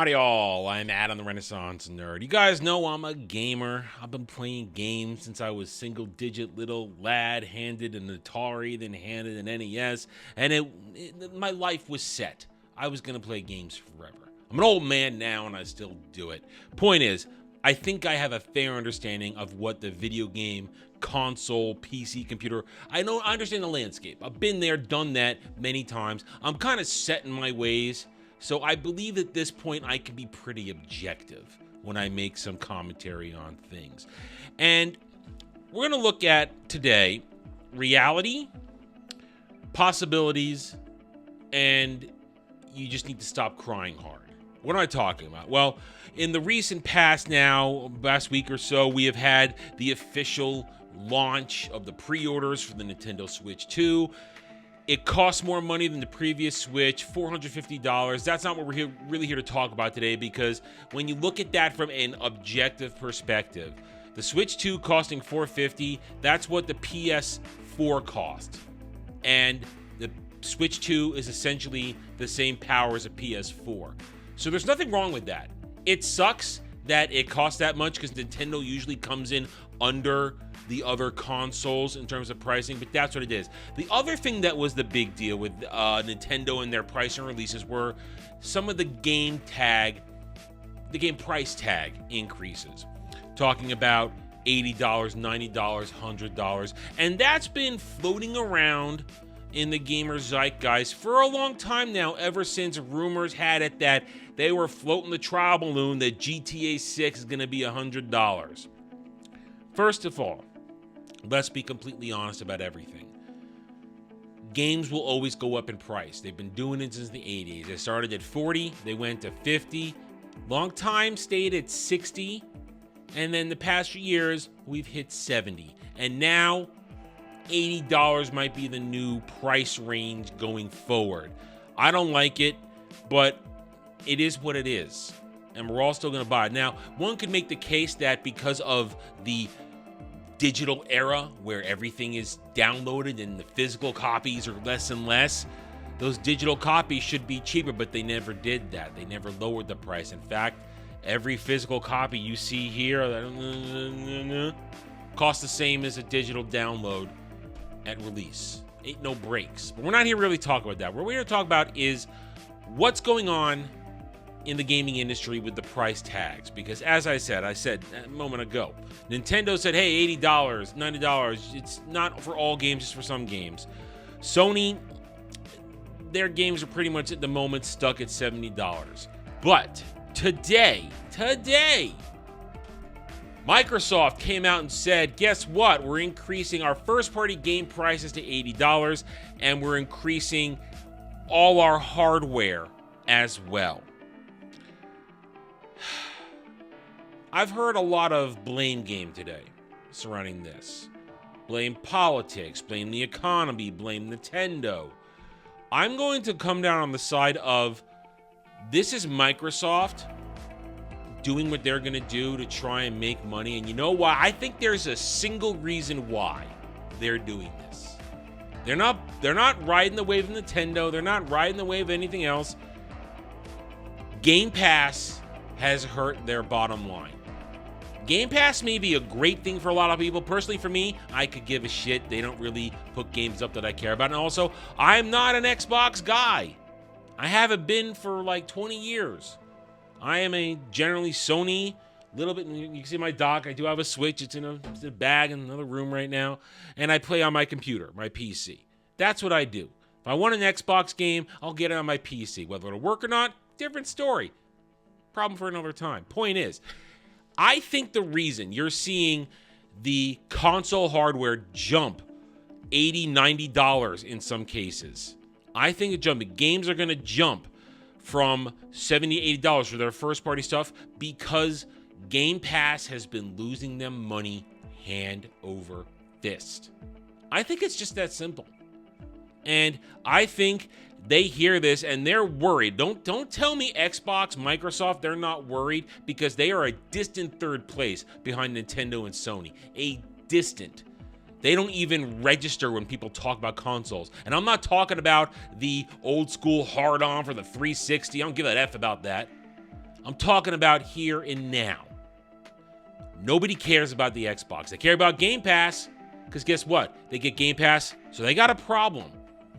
Howdy y'all, I'm Adam the Renaissance Nerd. You guys know I'm a gamer. I've been playing games since I was single-digit little lad, handed an Atari, then handed an NES, and my life was set. I was going to play games forever. I'm an old man now and I still do it. Point is, I think I have a fair understanding of what the video game, console, PC, computer, I understand the landscape. I've been there, done that many times. I'm kind of set in my ways. So I believe at this point I can be pretty objective when I make some commentary on things. And we're going to look at today reality, possibilities, and you just need to stop crying hard. What am I talking about? Well, in the recent past now, last week or so, we have had the official launch of the pre-orders for the Nintendo Switch 2. It costs more money than the previous Switch, $450. That's not what we're really here to talk about today, because when you look at that from an objective perspective, the Switch 2 costing $450, that's what the PS4 cost. And the Switch 2 is essentially the same power as a PS4. So there's nothing wrong with that. It sucks that it costs that much because Nintendo usually comes in under the other consoles in terms of pricing, but that's what it is. The other thing that was the big deal with Nintendo and their pricing releases were some of the game price tag increases. Talking about $80, $90, $100, and that's been floating around in the gamer zeitgeist for a long time now, ever since rumors had it that they were floating the trial balloon that GTA 6 is going to be $100. First of all, let's be completely honest about everything. Games will always go up in price. They've been doing it since the 80s. They started at 40, they went to 50, long time stayed at 60, and then the past few years, we've hit 70. And now, $80 might be the new price range going forward. I don't like it, but it is what it is. And we're all still going to buy it. Now, one could make the case that because of the digital era where everything is downloaded and the physical copies are less and less, those digital copies should be cheaper, but they never did that. They never lowered the price. In fact, every physical copy you see here costs the same as a digital download at release. Ain't no breaks. But we're not here to really talk about that. What we're here to talk about is what's going on in the gaming industry with the price tags, because as I said a moment ago, Nintendo said, hey, $80, $90, it's not for all games, just for some games. Sony, their games are pretty much at the moment stuck at $70. But today, Microsoft came out and said, guess what? We're increasing our first-party game prices to $80, and we're increasing all our hardware as well. I've heard a lot of blame game today surrounding this. Blame politics, blame the economy, blame Nintendo. I'm going to come down on the side of this is Microsoft doing what they're going to do to try and make money. And you know why? I think there's a single reason why they're doing this. They're not riding the wave of Nintendo. They're not riding the wave of anything else. Game Pass has hurt their bottom line. Game Pass may be a great thing for a lot of people. Personally, for me, I could give a shit. They don't really put games up that I care about. And also, I'm not an Xbox guy. I haven't been for like 20 years. I am a generally Sony, little bit, you can see my dock. I do have a Switch. It's in a bag in another room right now. And I play on my computer, my PC. That's what I do. If I want an Xbox game, I'll get it on my PC. Whether it'll work or not, different story. Problem for another time. Point is, I think the reason you're seeing the console hardware jump $80, $90 in some cases, I think games are going to jump from $70, $80 for their first party stuff because Game Pass has been losing them money hand over fist. I think it's just that simple. And I think they hear this and they're worried. Don't tell me Xbox, Microsoft, they're not worried, because they are a distant third place behind Nintendo and Sony. A distant. They don't even register when people talk about consoles. And I'm not talking about the old school hard-on for the 360. I don't give a F about that. I'm talking about here and now. Nobody cares about the Xbox. They care about Game Pass because guess what? They get Game Pass, so they got a problem.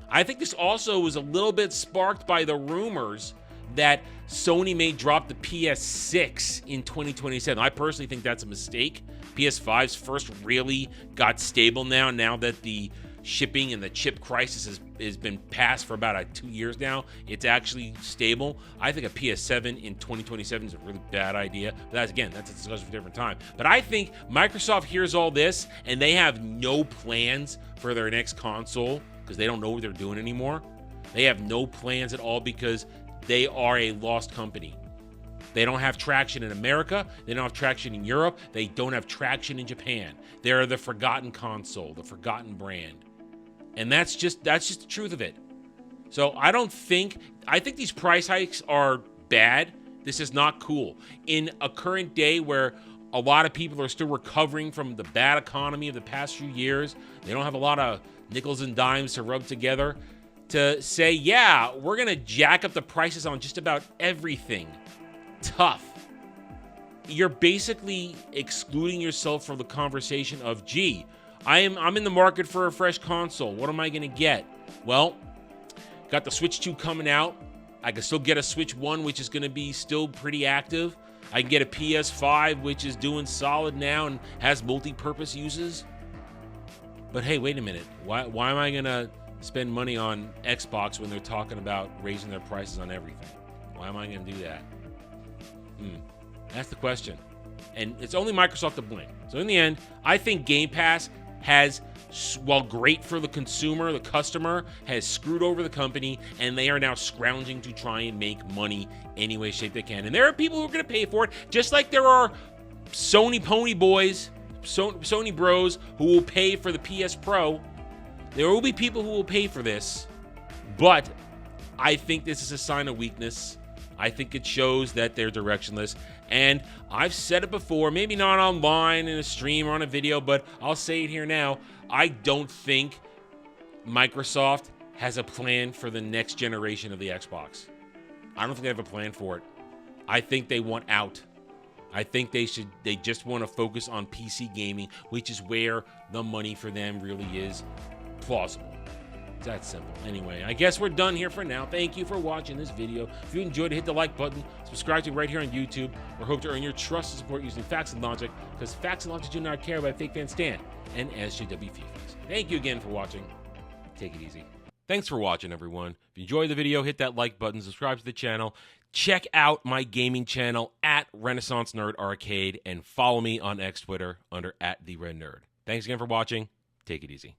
I think this also was a little bit sparked by the rumors that Sony may drop the PS6 in 2027. I personally think that's a mistake. PS5's first really got stable now that the shipping and the chip crisis has been passed for about 2 years now. It's actually stable. I think a PS7 in 2027 is a really bad idea. But that's a discussion for a different time. But I think Microsoft hears all this and they have no plans for their next console because they don't know what they're doing anymore. They have no plans at all because they are a lost company. They don't have traction in America. They don't have traction in Europe. They don't have traction in Japan. They're the forgotten console, the forgotten brand. And that's just the truth of it. So I think these price hikes are bad. This is not cool. In a current day where a lot of people are still recovering from the bad economy of the past few years, they don't have a lot of nickels and dimes to rub together, to say, yeah, we're going to jack up the prices on just about everything. Tough. You're basically excluding yourself from the conversation of, gee, I'm in the market for a fresh console. What am I going to get? Well, got the Switch 2 coming out. I can still get a Switch 1, which is going to be still pretty active. I can get a PS5, which is doing solid now and has multi-purpose uses. But hey, wait a minute. Why am I going to spend money on Xbox when they're talking about raising their prices on everything? Why am I going to do that? That's the question. And it's only Microsoft to blame. So in the end, I think Game Pass has, while great for the consumer, the customer, has screwed over the company, and they are now scrounging to try and make money any way, shape they can. And there are people who are going to pay for it, just like there are Sony pony boys, Sony bros who will pay for the PS Pro. There will be people who will pay for this, but I think this is a sign of weakness. I think it shows that they're directionless. And I've said it before, maybe not online in a stream or on a video, but I'll say it here now. I don't think Microsoft has a plan for the next generation of the Xbox. I don't think they have a plan for it. I think they want out. I think they just want to focus on PC gaming, which is where the money for them really is plausible. It's that simple. Anyway, I guess we're done here for now. Thank you for watching this video. If you enjoyed it, hit the like button. Subscribe to me right here on YouTube. We hope to earn your trust and support using facts and logic, because facts and logic do not care about fake fans stand and SJW FIFAs. Thank you again for watching. Take it easy. Thanks for watching, everyone. If you enjoyed the video, hit that like button, subscribe to the channel. Check out my gaming channel at Renaissance Nerd Arcade and follow me on X Twitter under @TheRedNerd. Thanks again for watching. Take it easy.